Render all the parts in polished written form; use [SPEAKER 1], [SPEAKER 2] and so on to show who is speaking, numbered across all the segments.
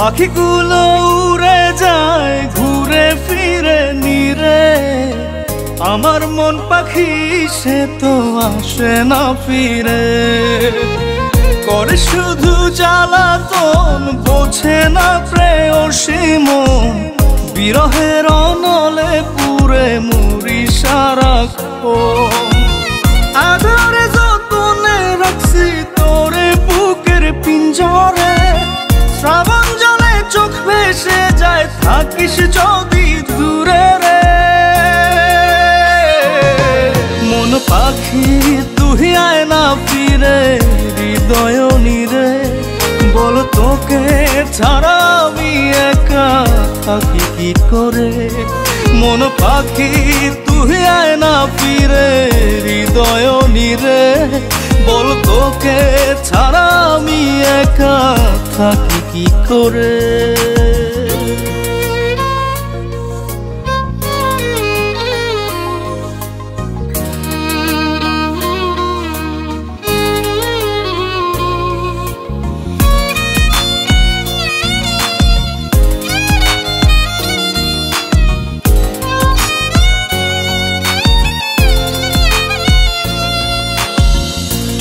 [SPEAKER 1] পাখিগুলো উড়ে যায় ঘুরে ফিরে নিরে, আমার মন পাখি সে তো আসে না ফিরে। করে শুধু জ্বালাতন, বোঝে না প্রেয়সী মন, বিরহের অনলে পুরে মুড়ি সারাক্ষণ। আদরে যতনে রাখছি তোরে বুকের পিঞ্জরে, শ্রাবণ জলে চোখ ভেসে যায় থাকিস যদি দূরে রে। মন পাখি তুই আয় না ফিরে হৃদয় নিরে, বল তোকে ছাড়া আমি একা থাকি কি করে। মন পাখি তুই আয় না ফিরে হৃদয় নিরে, বল তোকে ছাড়া আমি একা থাকি কি করে।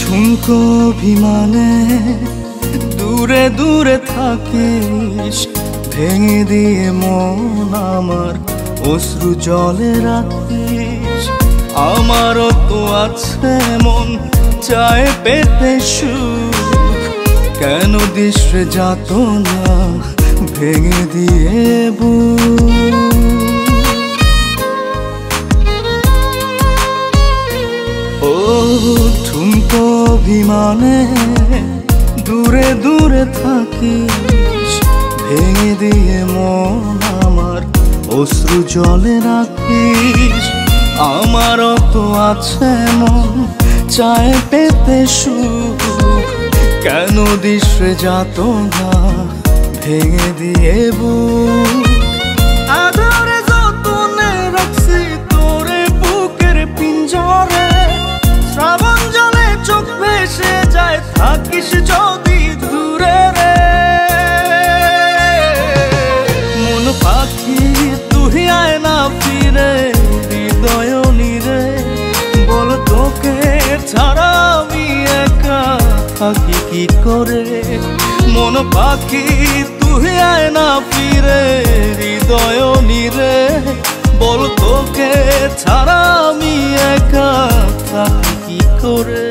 [SPEAKER 1] ঠুনকো অভিমানে দূরে দূরে থাকিস, ভেঙে দিয়ে মন আমার অশ্রু জলে রাখিস। আমারও তো আছে মন চায় পেতে সুখ, কেন দিস যাতনা ভেঙে দিয়ে বুক। ও ঠুনকো অভিমানে দূরে দূরে থাকিস, ভেঙে দিয়ে মন আমার অশ্রু জলে রাখিস। আমারও তো আছে মন চায় পেতে সুখ, কেন দিস যাতনা ভেঙে দিয়ে বুক। আদরে যতনে রাখছি তোরে বুকের পিঞ্জরে, শ্রাবণ জলে চোখ ভেসে যায় থাকিস যদি দূরে রে। মন পাখি তুই আয় না ফিরে হৃদয় নিরে, বল তোকে ছাড়া আমি একা থাকি কি করে। মন পাখি তুই আয় না ফিরে হৃদয় নিরে, বল তোকে ছাড়া আমি একা থাকি কি করে।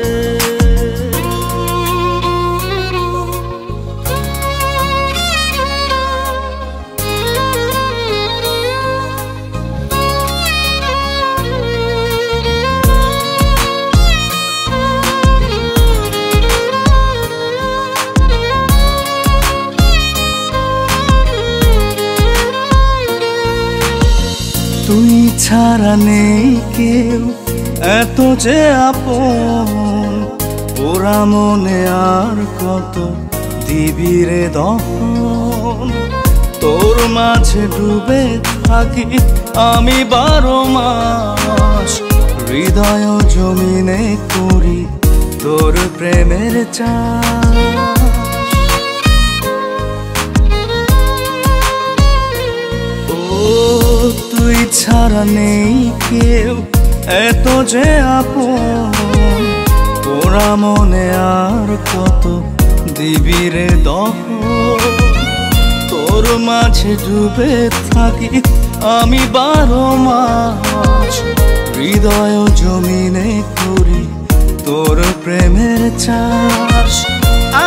[SPEAKER 1] তুই ছাড়া নেই কেউ এত যে আপন, ওরা মনে আর কত দিবি রে দহন। তোর মাঝে ডুবে থাকি আমি 12 মাস, হৃদয় জমিনে করি তোর প্রেমের চাষ। তুই ছাড়া নেই কেউ এত যে আপন, ওরা মনে আর কত দিবি রে দহন। তোর মাঝে ডুবে থাকি আমি 12 মাস, হৃদয় জমিনে করি তোর প্রেমের চাষ।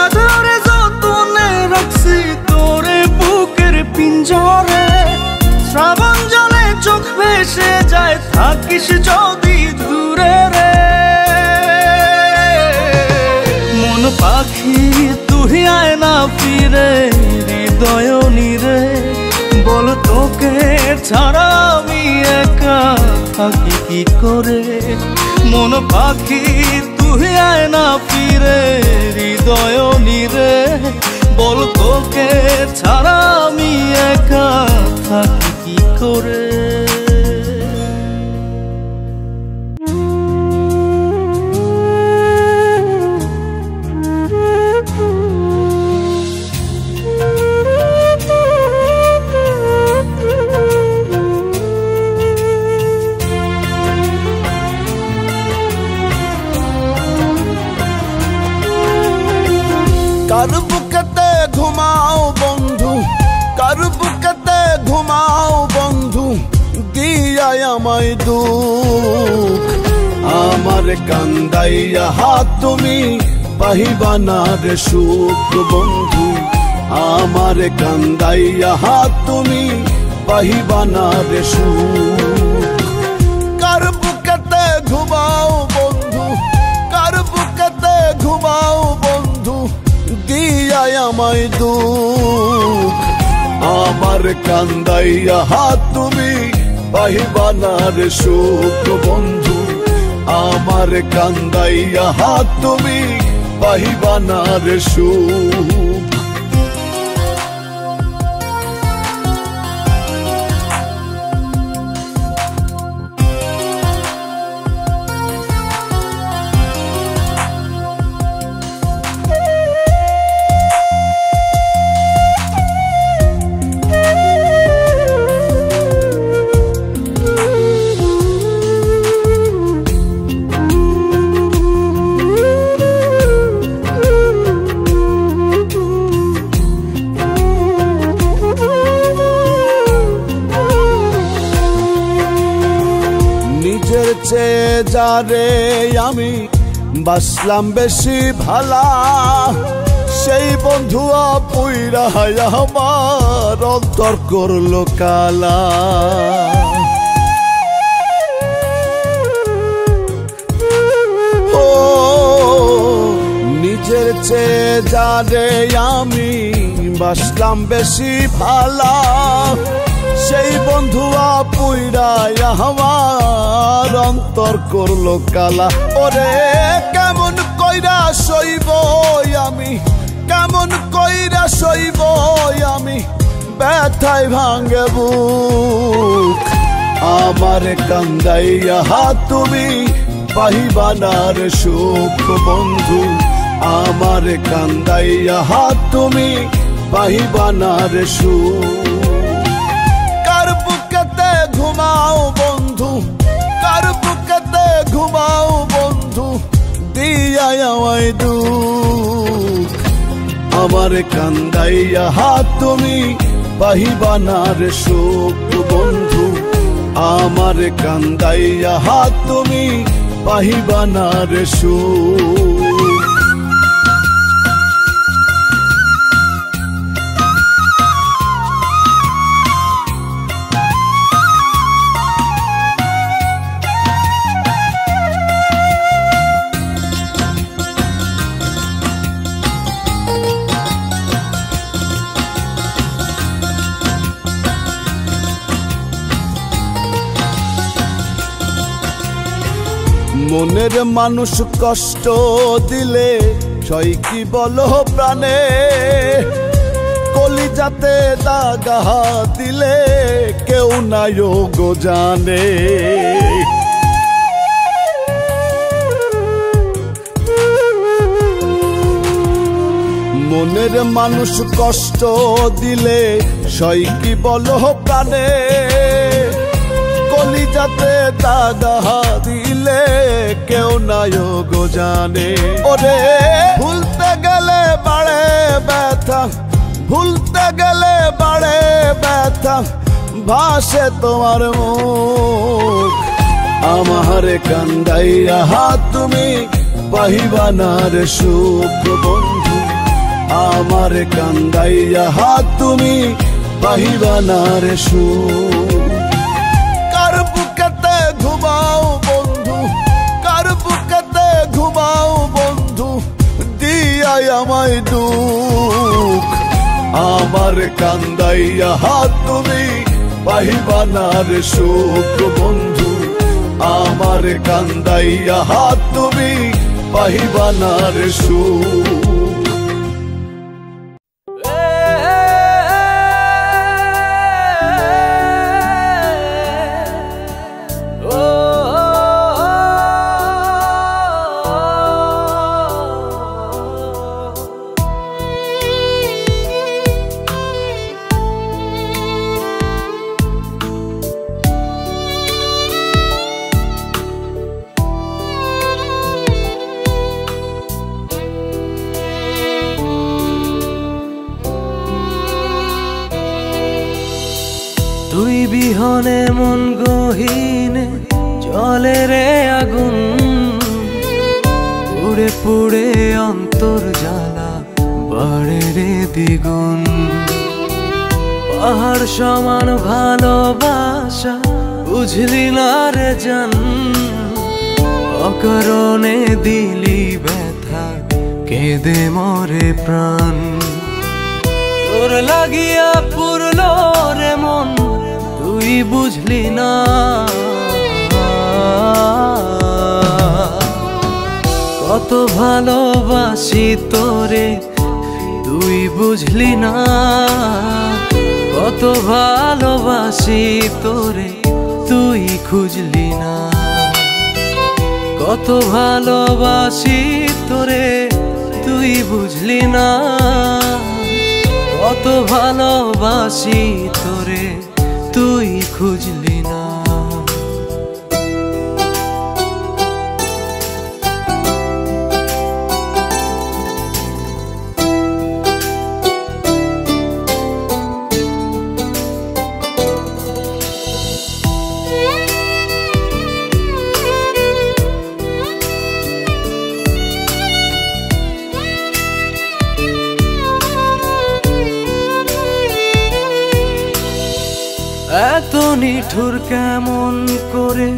[SPEAKER 1] আদরে যতনে রাখছি তোরে বুকের পিঞ্জরে, শ্রাবণ জলে চোখ ভেসে যায় থাকিস যদি দূরে রে। মন পাখি তুই আয় না ফিরে হৃদয় নিরে, বল তোকে ছাড়া আমি একা থাকি কি করে। মন পাখি তুই আয় না ফিরে হৃদয় নিরে, বল তোকে ছাড়া আমি একা থাকি কি করে।
[SPEAKER 2] কার বুকেতে ঘুমাও বন্ধু, কার বুকেতে ঘুমাও বন্ধু, দিয়াই আমায় দুঃখ। আমার কান্দাইয়া হাত তুমি পাহিবা না রে সুখ বন্ধু, আমার কান্দাইয়া হাত তুমি পাহিবা না রে সুখ। কার বুকেতে ঘুমাও বন্ধু, কার বুকেতে ঘুমাও বন্ধু, দিয়াই আমায় দুঃখ। আমার কান্দাইয়া হাত তুমি পাহিবা না রে সুখ বন্ধু, আমার কান্দাইয়া হাত তুমি পাহিবা না রে সুখ। নিজের চেয়ে যারে আমি বাসলাম বেশি ভালা, সেই বন্ধু আপুইরা আমার অন্তর করলো কালা। ও নিজের চেয়ে যারে আমি বাসলাম বেশি ভালা, সেই বন্ধু আপুইরা আমার অন্তর করলো কালা। ওরে কেমন কইরা সইব আমি, কেমন কইরা সইব আমি, ব্যথায় ভাঙে বুক। আমার কান্দাইয়া হাত তুমি পাহিবা না রে সুখ বন্ধু, আমার কান্দাইয়া হাত তুমি পাহিবা না রে সুখ। কার বুকেতে ঘুমাও বন্ধু, কার বুকেতে ঘুমাও বন্ধু, দিয়াই আমায় দুঃখ। আমার কান্দাইয়া হাত তুমি পাহিবা না রে সুখ বন্ধু, আমার কান্দাইয়া হাত তুমি পাহিবা না রে সুখ। মনের মানুষ কষ্ট দিলে সই কি বলো প্রাণে, কলিজাতে দাগা দিলে কেউ নাই গো জানে। মনের মানুষ কষ্ট দিলে সই কি বলো প্রাণে, কলিজাতে দাগা দিলে কেউ নাই গো জানে। ওরে ভুলতে গেলে বাড়ে ব্যথা, ভুলতে গেলে বাড়ে ব্যথা, ভাসে তোমার মুখ। আমার কান্দাইয়া হাত তুমি পাহিবা না রে সুখ বন্ধু, আমার কান্দাইয়া হাত তুমি পাহিবা না রে সুখ। কার বুকেতে ঘুমাও বন্ধু, কার বুকেতে ঘুমাও বন্ধু, দিয়াই আমায় দুঃখ। আমার কান্দাইয়া হাত তুমি পাহিবা না রে সুখ বন্ধু, আমার কান্দাইয়া হাত তুমি পাহিবা না রে সুখ।
[SPEAKER 1] মনে মন গহীনে জলে রে আগুন, পুড়ে পুড়ে অন্তর জ্বালা বাড়ে রে দ্বিগুণ। পাহাড় সমান ভালোবাসা বুঝলি না রে জান, অকারণে দিলি ব্যথা কেঁদে মরে প্রাণ। তোর লাগিয়া পুরলো রে মন তুই বুঝলি না, কত ভালোবাসি তোরে তুই বুঝলি না, কত ভালোবাসি তোরে তুই খুঁজলি না, কত ভালোবাসি তোরে তুই বুঝলি না, কত ভালোবাসি তোরে তুই খুঁজলি না। এত নিঠুর কেমন করে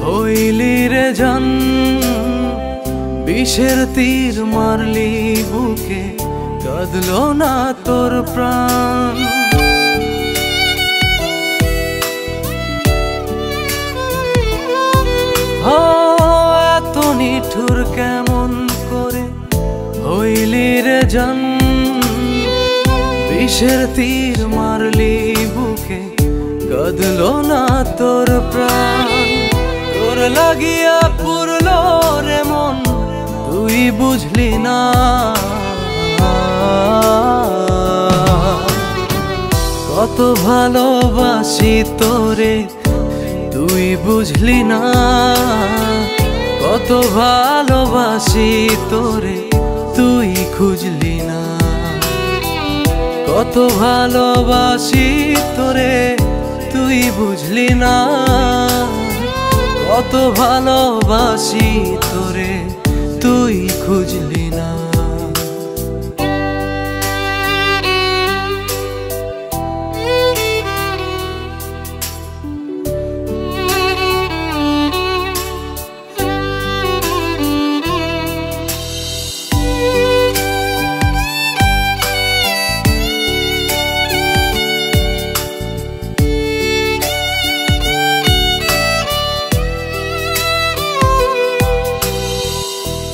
[SPEAKER 1] হইলি রে জান, বিষের তীর মারলি বুকে কাঁদলো না তোর প্রাণ। এত নিঠুর কেমন করে হইলি রে জান, বিষের তীর মারলি বুকে কাঁদলো না তোর প্রাণ। তোর লাগিয়া পুরলো রে মন তুই বুঝলি না, কত ভালোবাসি তোরে তুই বুঝলি না, কত ভালোবাসি তোরে তুই খুঁজলি না, কত ভালোবাসি তোরে তুই বুঝলি না, কত ভালোবাসি তোরে তুই খুঁজলি না।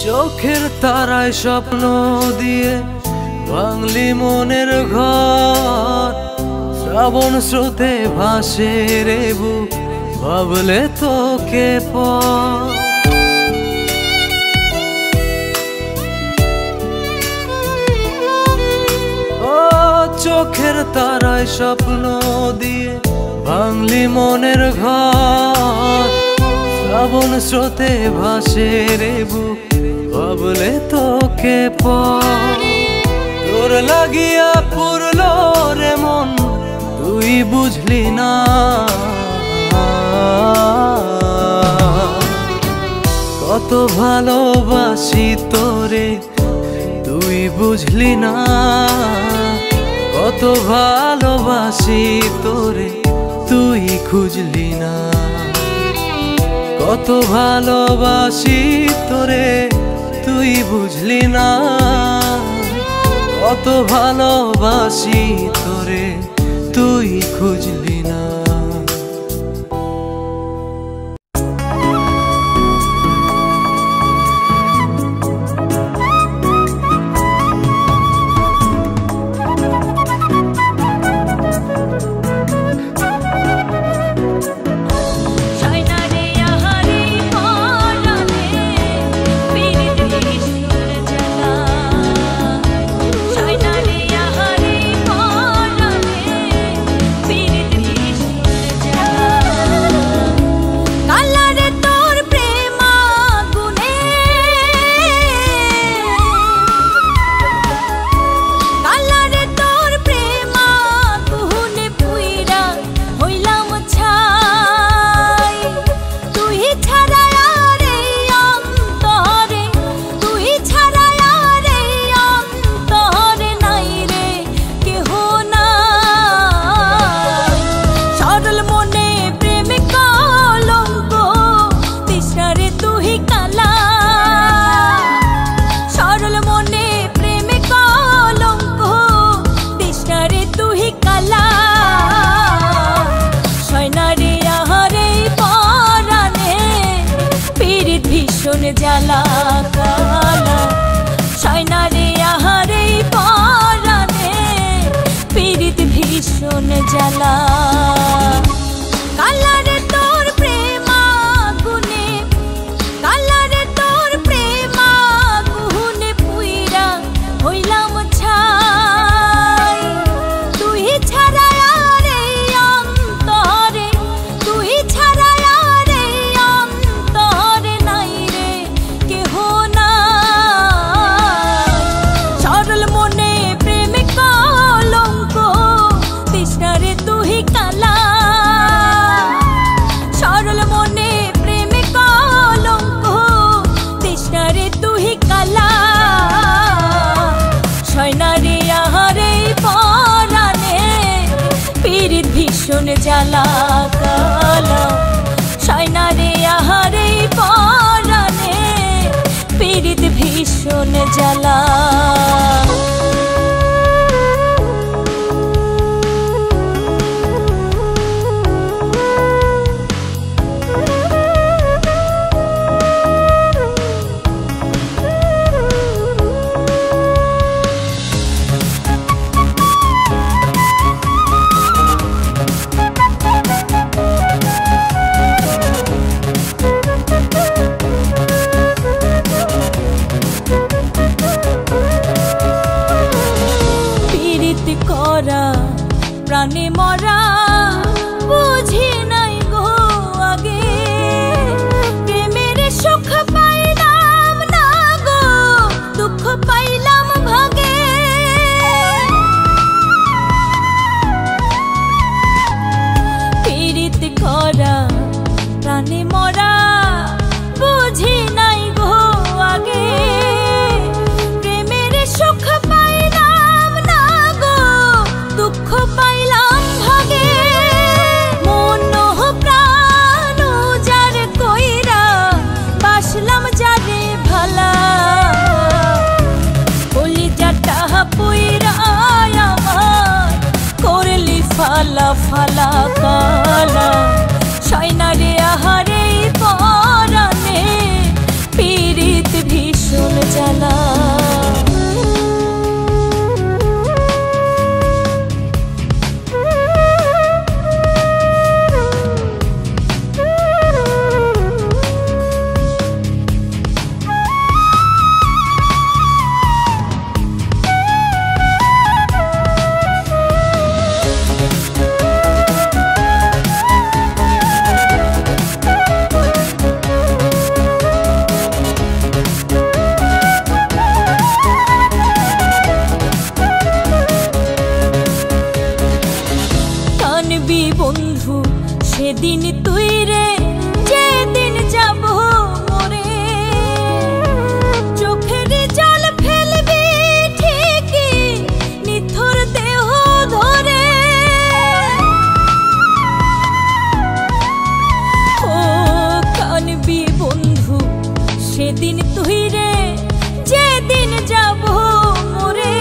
[SPEAKER 1] চোখের তারায় স্বপ্ন দিয়ে ভাঙলি মনের ঘর, শ্রাবণ স্রোতে ভাসে রে বুক ভাবলে তোকে পর। ও চোখের তারায় স্বপ্ন দিয়ে ভাঙলি মনের ঘর, শ্রাবণ স্রোতে ভাসে রে বুক ভাবলে তোকে পর। তোর লাগিয়া পুরলো রে মন তুই বুঝলি না, কত ভালোবাসি তোরে তুই বুঝলি না, কত ভালোবাসি তোরে তুই খুঁজলি না, কত ভালোবাসি তোরে তুই বুঝলি না, কত ভালোবাসি তোরে তুই খুঁজলি না।
[SPEAKER 3] Piri জ্বালা কালা সয়নারে আহারে পরাণে পীড়িত ভীষণ জ্বালা কালারে তোর প্রেম আগুনে কালারে তোর প্রেম আগুনে পুইরা হইলাম ছাই তুই ছাড়া আর এই অন্তরে তুই ছাড়া আর এই অন্তরে নাই রে কেহ নাই সরল মনে প্রেম কলঙ্ক তৃষ্ণারে তুই কালা সরল মনে প্রেম কলঙ্ক তৃষ্ণারে তুই কালা সয়নারে আহারে পরাণে পীড়িত ভীষণ জ্বালা কালা সয়নারে আহারে পরাণে পীড়িত ভীষণ জ্বালা প্রাণে মরা বুঝি নাই গো আগে প্রেমের সুখ পাইলাম না গো দুঃখ পাইলাম ভাগে পীড়িত করা প্রাণে মরা বুঝি নাই গো আগে প্রেমের সুখ পাইলাম না গো দুঃখ পাইলাম ভাগে মন প্রাণ যার কইরা বাসলাম যারে ভালা কলিজাটা পুইরা আমার করলি ফালা ফালা কালা সয়নারে আহারে পরাণে পীড়িত ভীষণ জ্বালা বন্ধু সেদিন তুই রে যেদিন যাব মরে চোখের জল ফেলবি ঠিকই নিথর দেহ ধরে ও কানবি বন্ধু সেদিন তুই রে যেদিন যাব মরে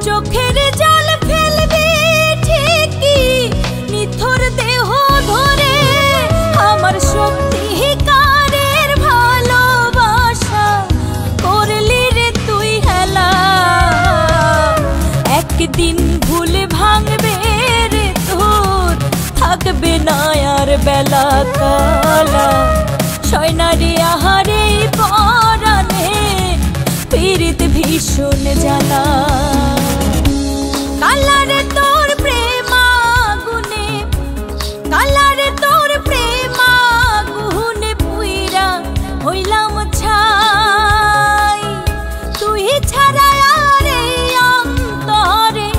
[SPEAKER 3] চোখের জল ফেলবি নিথর দেহ ধরে আমার সত্যিকারের ভালোবাসা করলি রে তুই হেলা একদিন ভুল ভাঙবে রে তোর থাকবে না আর বেলা কালা সয়নারে আহারে পরাণে পীড়িত ভীষণ জ্বালা কালারে তোর প্রেম আগুনে কালারে তোর প্রেম আগুনে পুইরা হইলাম ছাই তুই ছাড়া আর এই অন্তরে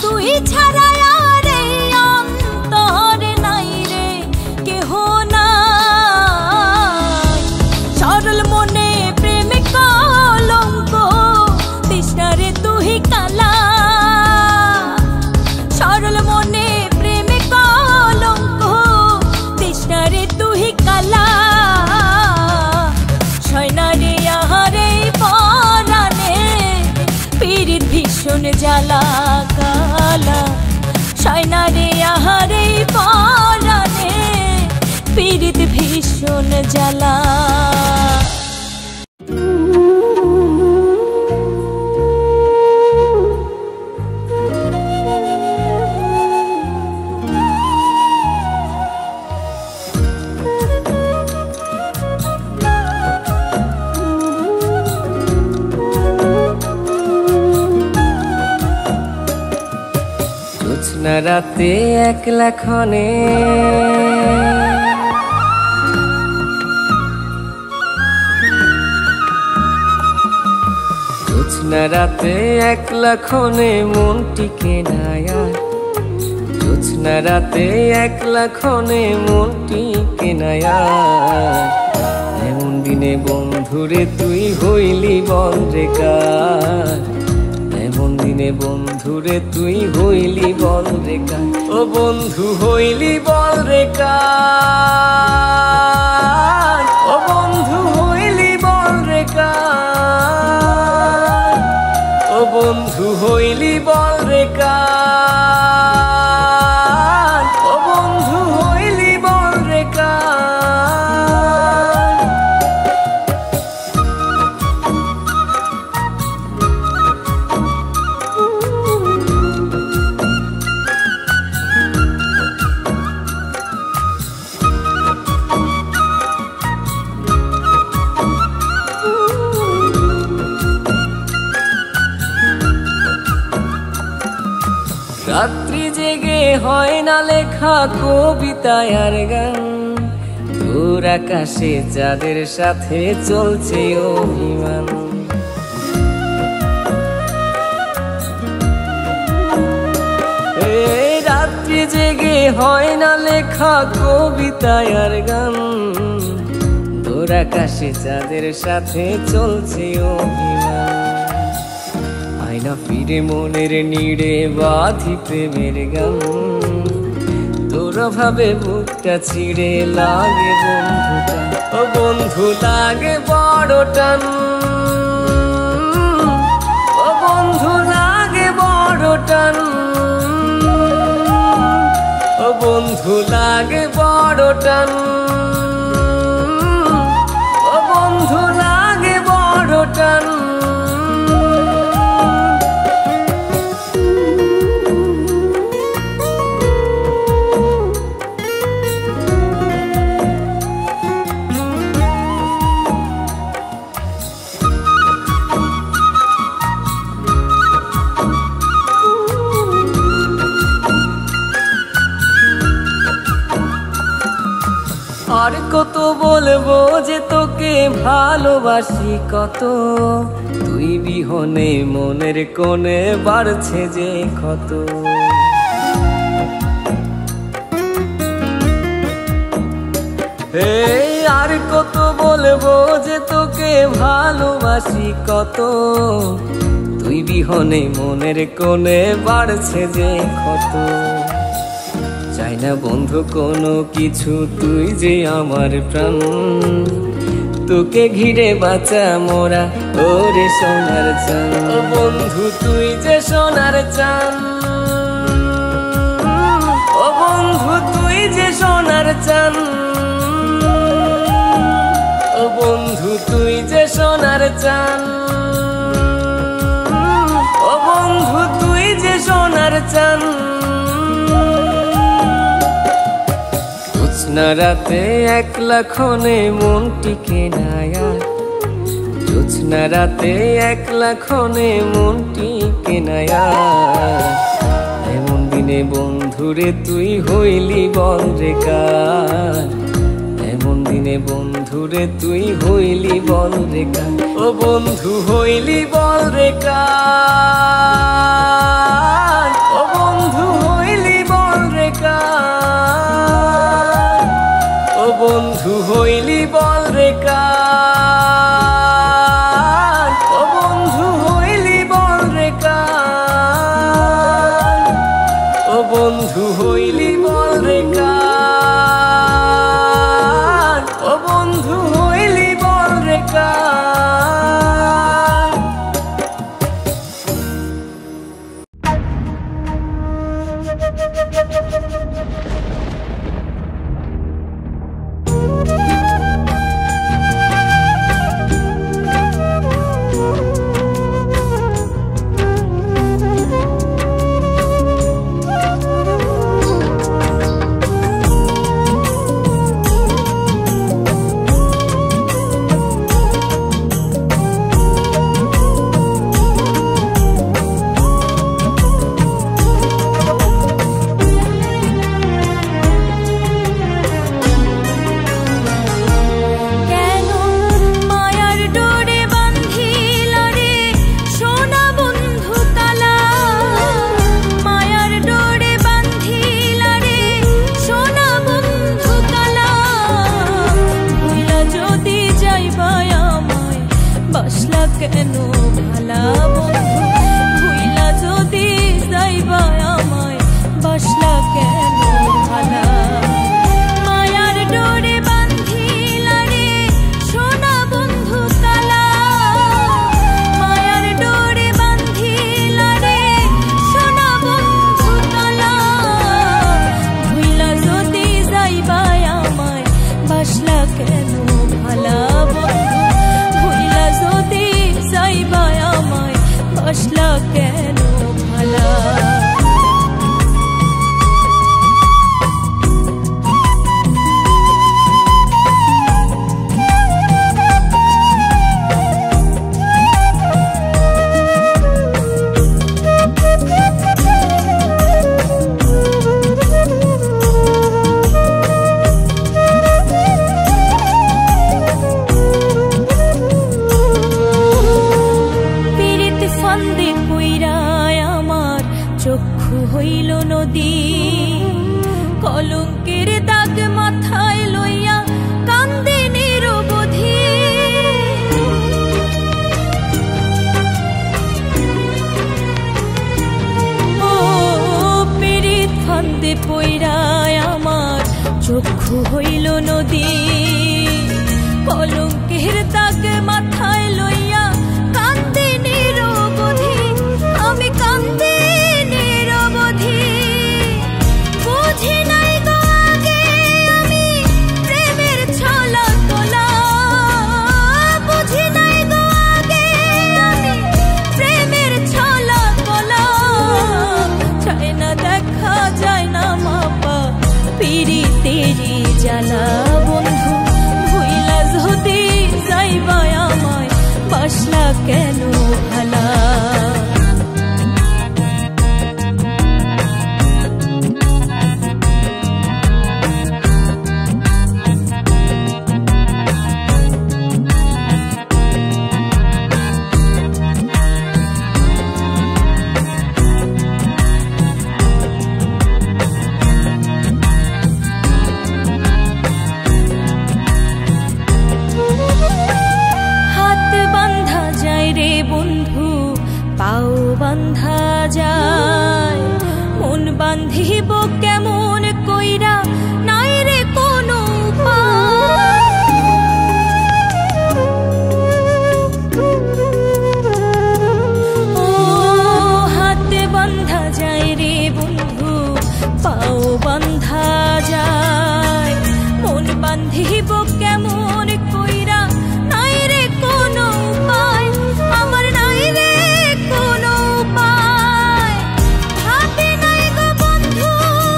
[SPEAKER 3] তুই ছাড়া আর এই অন্তরে নাই রে কেহ নাই সরল মনে প্রেম কলঙ্ক তৃষ্ণারে তুই কালা সরল মনে প্রেম কলঙ্ক তৃষ্ণারে তুই কালা সয়নারে আহারে পরাণে পীড়িত ভীষণ জ্বালা কালা সয়নারে আহারে পরাণে পীড়িত ভীষণ জ্বালা।
[SPEAKER 4] জোছনা রাতে একলা ক্ষণে জোছনা রাতে একলা ক্ষণে মন টিকে না আর জোছনা রাতে একলা ক্ষণে মন টিকে না আর এমন দিনে বন্ধুরে তুই হইলি বলরে কার এমন দিনে বন্ধুরে তুই হইলি বলরে কার ও বন্ধু হইলি বলরে কার ও বন্ধু হইলি বলরে কার ও বন্ধু হইলি বলরে কার ও বন্ধু হইলি বলরে কার রাত্রি জেগে হয় না লেখা কবিতা আর গান দূর আকাশে চাঁদের সাথে চলছে অভিমান এই রাত্রি জেগে হয় না লেখা কবিতা আর গান দূর আকাশে চাঁদের সাথে চলছে অভিমান আয়না ফিরে মনের নিড়ে বাঁধি প্রেমের গান তোরা ভাবে বুকটা ছিঁড়ে লাগে বন্ধুটা ও বন্ধু লাগে বড় টান ও বন্ধু লাগে বড় টান ও বন্ধু লাগে বড় টান ও বন্ধু লাগে বড় টান আর কত বলবো যে তোকে ভালোবাসি কত তুই বিহনে মনের কোণে বাড়ছে যে ক্ষত এই আর কত বলবো যে তোকে ভালোবাসি কত তুই বিহনে মনের কোণে বাড়ছে যে ক্ষত চাই না বন্ধু কোনো কিছু তুই যে আমার প্রাণ তোকে ঘিরে বাঁচা মোরা ওরে সোনার চান ও বন্ধু তুই যে সোনার চান ও বন্ধু তুই যে সোনার চান ও বন্ধু তুই যে সোনার চান ও বন্ধু তুই যে সোনার চান জোছনা রাতে একলা ক্ষণে মন টিকে না আর জোছনা রাতে একলা ক্ষণে মন টিকে না আর এমন দিনে বন্ধুরে তুই হইলি বলরে কার এমন দিনে বন্ধুরে তুই হইলি বলরে কার ও বন্ধু হইলি বলরে কার ও বন্ধু হইলি বলরে কার ও বন্ধু হইলি বলরে কার ও বন্ধু হইলি বলরে কার ও বন্ধু হইলি বলরে কার ও বন্ধু হইলি বলরে কার
[SPEAKER 3] কেন ভালা বন্ধু ভুইলা যদি যাইবা আমায় বাসলা কেন ভালা মায়ার ডোরে বান্ধিলা রে সোনা বন্ধু কালা মায়ার ডোরে বান্ধিলা রে সোনা বন্ধু কালা ভুইলা যদি যাইবা আমায় বাসলা কেন ভালা বন্ধু ভুইলা যদি যাইবা আমায় বাসলা কেন ভালা চক্ষু হইল নদী কলঙ্কের দাগ মাথায় লইয়া কান্দে নিরবধি ও পীড়িত ফান্দে পইড়ায় আমার চক্ষু হইল নদী কলঙ্কের দাগ মাথায় লইয়া কান্দে নিরবধি আমি কান্দে বুঝি নাই গো আগে আমি প্রেমের ছলা তোলা বুঝি নাই গো আগে আমি প্রেমের ছলা তোলা চাই না দেখা যায় না মাপা পীড়িতেরি জ্বালা বন্ধু ভুইলা যদি যাইবা আমায় বাসলা কেন ভালা পাও বান্ধা যায় মন বান্ধিব কেমন কইরা নাই রে কোনো উপায় ও হাতে বান্ধা যায় রে বন্ধু পাও বান্ধা যায় মন বান্ধিব কেমন কইরা নাই রে কোনো উপায় আমার নাই রে কোনো উপায় ভাবি নাই গো বন্ধু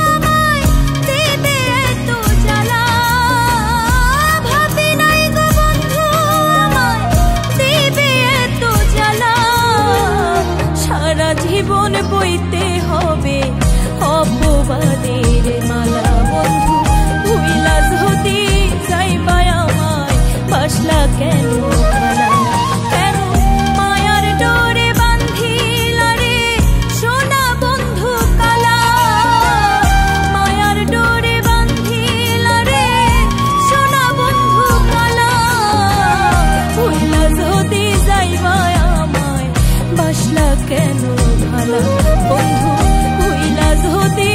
[SPEAKER 3] আমায় দেবে এত জ্বালা ভাবি নাই গো বন্ধু আমায় দেবে এত জ্বালা সারা জীবন বইতে হবে অপবাদের মালা বন্ধু ভুইলা যদি যাইবা আমায় বাসলা কেন ভালা কেন মায়ার ডোরে বান্ধিলা রে সোনা বন্ধু কালা মায়ার ডোরে বান্ধিলা রে সোনা বন্ধু কালা ভুইলা যদি যাইবা আমায় বাসলা কেন ভালা বন্ধু ভুইলা যদি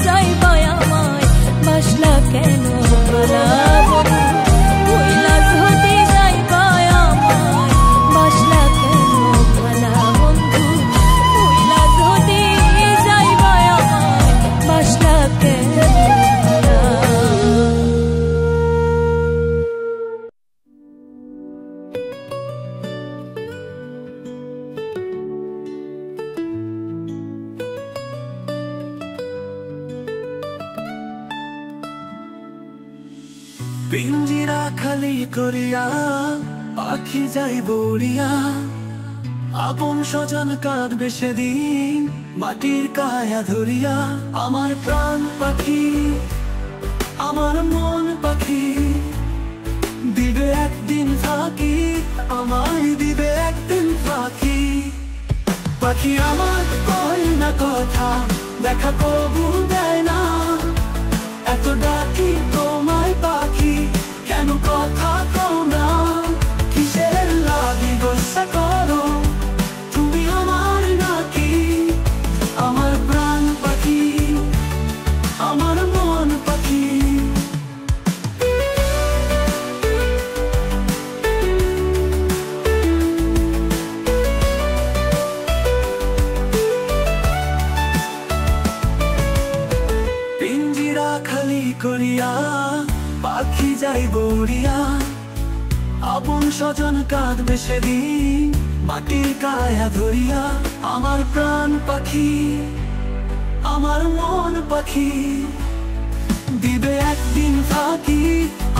[SPEAKER 3] যাইবা আমায় বাসলা কেন ভালা বন্ধু ভুইলা যদি যাইবা আমায় বাসলা কেন ভালা বন্ধু ভুইলা যদি যাইবা আমায় বাসলা কেন ভালা
[SPEAKER 1] পিঞ্জিরা খালি করিয়া পাখি যাইব উড়িয়া আপন স্বজন কাঁদবে সেদিন মাটির কায়া ধরিয়া আমার প্রাণ পাখি আমার মন পাখি দিবে একদিন ফাঁকি আমায় দিবে একদিন ফাঁকি পাখি আমার কই না কথা দেখা কবু দেয় না এত ডাকি তোমায় পাখি কেন কথা কও না কিসের লাগি গোসা স্বজন কাঁদবে সেদিন, মাটির কায়া ধরিয়া। আমার প্রাণ পাখি, আমার মন পাখি, দিবে একদিন ফাঁকি,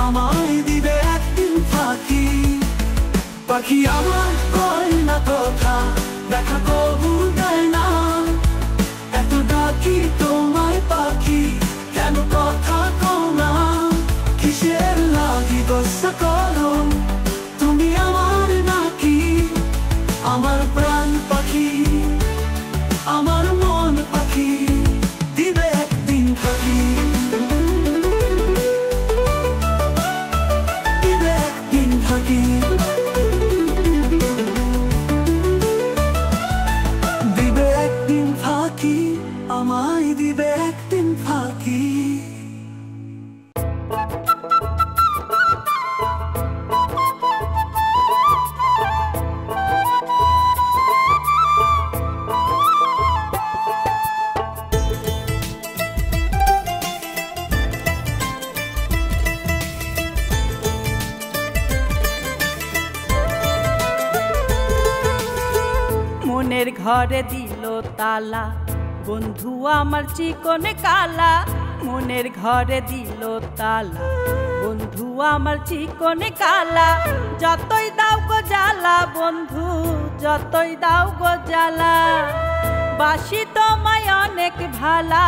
[SPEAKER 1] আমায় দিবে একদিন ফাঁকি। পাখি আমার কয় না কথা, দেখা কবু দেয় না, এত ডাকি তোমায় পাখি, কেন কথা কও না? কিসের লাগি গোসা করো, তুমি আমার নাকি? আমার প্রাণ পাখি, আমার মন পাখি, দিবে একদিন ফাঁকি, দিবে একদিন ফাঁকি, দিবে একদিন ফাঁকি, আমায় দিবে একদিন ফাঁকি।
[SPEAKER 5] মনের ঘরে দিল তালা, বন্ধু আমার চিকন কালা। মনের ঘরে দিল তালা, বন্ধু আমার চিকন কালা। যতই দাও গো জ্বালা বন্ধু, যতই দাও গো জ্বালা। বাসি তোমায় অনেক ভালা,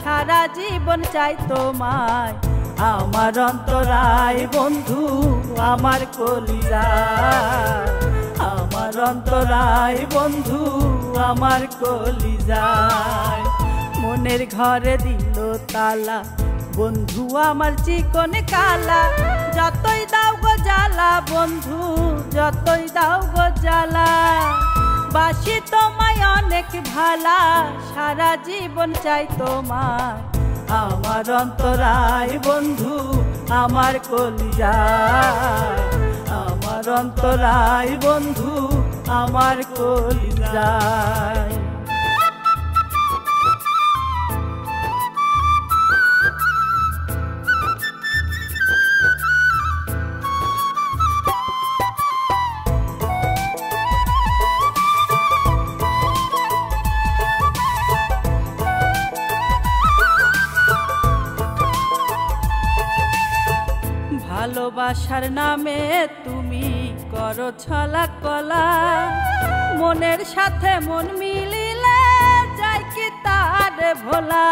[SPEAKER 5] সারা জীবন চাই তোমায়। আমার অন্তরায় বন্ধু, আমার কলিজা। আমার অন্তরায় বন্ধু, আমার কলিজায়। মনের ঘরে দিল তালা, বন্ধু আমার চিকন কালা। যতই দাও গো জ্বালা বন্ধু, যতই দাও গো জ্বালা। বাসি তোমায় অনেক ভালা, সারা জীবন চাই তোমায়। আমার অন্তরায় বন্ধু, আমার কলিজায়। আমার অন্তরায় বন্ধু, আমার কলিজায়। ভালোবাসার নামে তুমি করো ছলা কলা। মনের সাথে মন মিলিলে যাই কি তার ভোলা।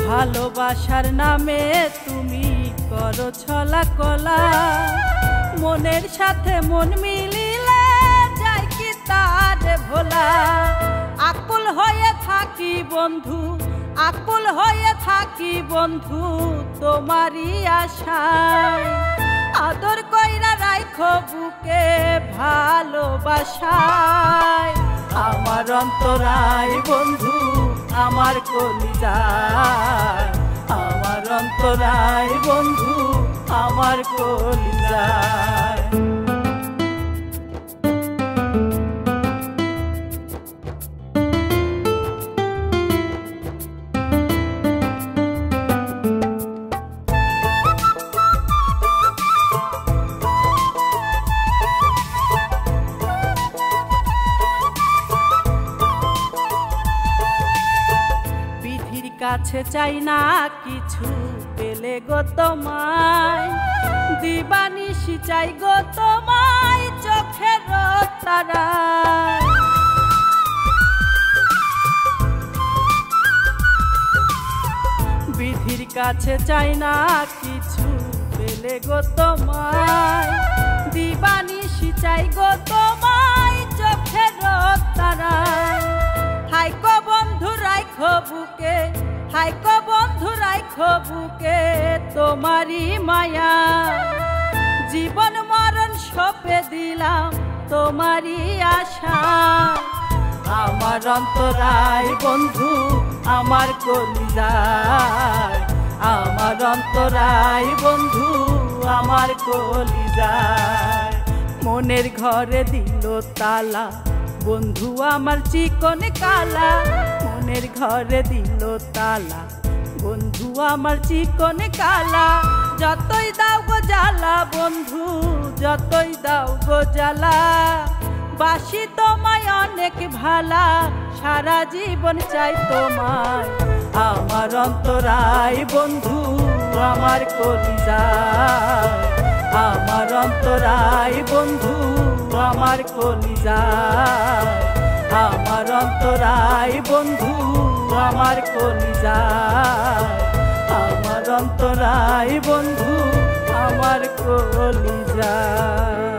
[SPEAKER 5] ভালোবাসার নামে তুমি করো ছলা কলা। মনের সাথে মন মিলিলে যাই কি তার ভোলা। আকুল হয়ে থাকি বন্ধু, আকুল হয়ে থাকি বন্ধু, তোমারই আশায়। আদর কইরা রাইখো বুকে ভালোবাসায়। আমার অন্তরায় বন্ধু, আমার কলিজায়। আমার অন্তরায় বন্ধু, আমার কলিজায়। কাছে চাই না কিছু, পেলে গো তোমায়। দিবানিশি চাই গো তোমায়, চোখের তারায়। বিধির কাছে চাই না কিছু, পেলে গো তোমায়। দিবানিশি চাই গো তোমায়, চোখের তারায়। হাইকো বন্ধু রাইখো বুকে, হাইকো বন্ধু রাইখো বুকে তোমারই মায়া। জীবন মরণ সঁপে দিলাম তোমারই আশা। আমার অন্তরায় বন্ধু, আমার কলিজায়। আমার অন্তরায় বন্ধু, আমার কলিজায়। মনের ঘরে দিল তালা, বন্ধু আমার চিকন কালা। মনের ঘরে দিল তালা, বন্ধু আমার চিকন কালা, যতই দাও গো জ্বালা বন্ধু, যতই দাও গো জ্বালা। বাসি তোমায় অনেক ভালা, সারা জীবন চাই তোমায়। আমার অন্তরায় বন্ধু আমার কলিজায়, আমার অন্তরায় বন্ধু আমার কলিজায়, আমার অন্তরায় বন্ধু আমার কলিজায়, আমার অন্তরায় বন্ধু আমার কলিজায়।